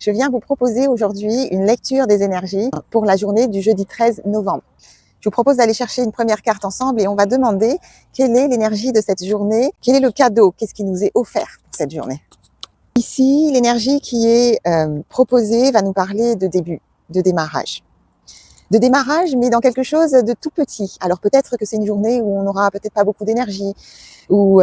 Je viens vous proposer aujourd'hui une lecture des énergies pour la journée du jeudi 13 novembre. Je vous propose d'aller chercher une première carte ensemble et on va demander quelle est l'énergie de cette journée, quel est le cadeau, qu'est-ce qui nous est offert pour cette journée. Ici, l'énergie qui est proposée va nous parler de début, de démarrage. De démarrage, mais dans quelque chose de tout petit. Alors peut-être que c'est une journée où on n'aura peut-être pas beaucoup d'énergie, où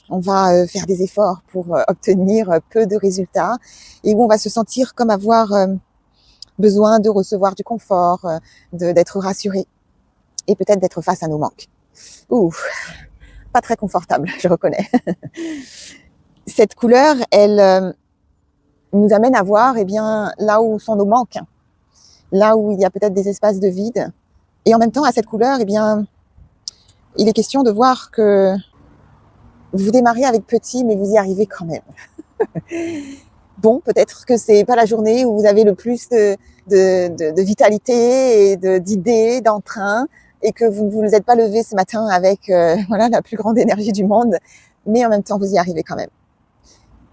on va faire des efforts pour obtenir peu de résultats et où on va se sentir comme avoir besoin de recevoir du confort, d'être rassuré et peut-être d'être face à nos manques. Ouh, pas très confortable, je reconnais. Cette couleur, elle nous amène à voir là où sont nos manques, là où il y a peut-être des espaces de vide. Et en même temps, à cette couleur, il est question de voir que vous démarrez avec petit, mais vous y arrivez quand même. Bon, peut-être que c'est pas la journée où vous avez le plus de vitalité et d'idées, d'entrain, et que vous ne vous êtes pas levé ce matin avec la plus grande énergie du monde, mais en même temps, vous y arrivez quand même.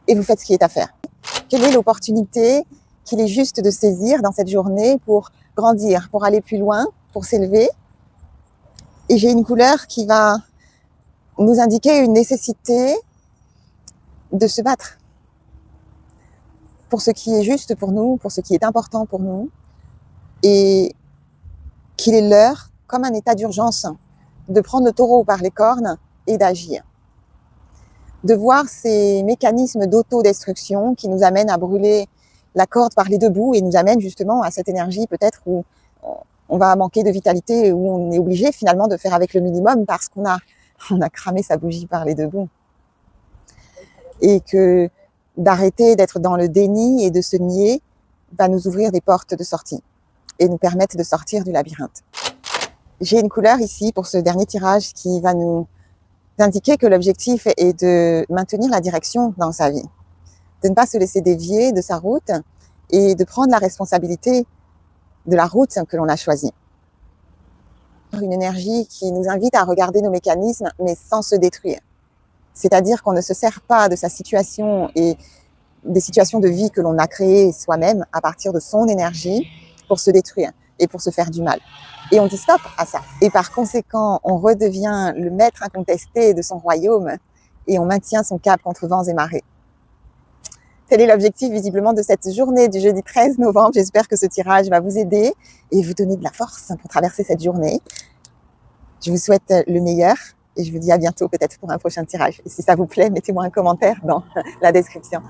Et vous faites ce qui est à faire. Quelle est l'opportunité qu'il est juste de saisir dans cette journée pour grandir, pour aller plus loin, pour s'élever? Et j'ai une couleur qui va nous indiquer une nécessité de se battre pour ce qui est juste pour nous, pour ce qui est important pour nous, et qu'il est l'heure, comme un état d'urgence, de prendre le taureau par les cornes et d'agir. De voir ces mécanismes d'autodestruction qui nous amènent à brûler la corde par les deux bouts et nous amènent justement à cette énergie peut-être où on va manquer de vitalité, où on est obligé finalement de faire avec le minimum parce qu'on a cramé sa bougie par les deux bouts. Et que d'arrêter d'être dans le déni et de se nier va nous ouvrir des portes de sortie et nous permettre de sortir du labyrinthe. J'ai une couleur ici pour ce dernier tirage qui va nous indiquer que l'objectif est de maintenir la direction dans sa vie, de ne pas se laisser dévier de sa route et de prendre la responsabilité de la route que l'on a choisie. Une énergie qui nous invite à regarder nos mécanismes, mais sans se détruire. C'est-à-dire qu'on ne se sert pas de sa situation et des situations de vie que l'on a créées soi-même à partir de son énergie pour se détruire et pour se faire du mal. Et on dit stop à ça. Et par conséquent, on redevient le maître incontesté de son royaume et on maintient son cap contre vents et marées. Tel est l'objectif visiblement de cette journée du jeudi 13 novembre. J'espère que ce tirage va vous aider et vous donner de la force pour traverser cette journée. Je vous souhaite le meilleur et je vous dis à bientôt peut-être pour un prochain tirage. Et si ça vous plaît, mettez-moi un commentaire dans la description.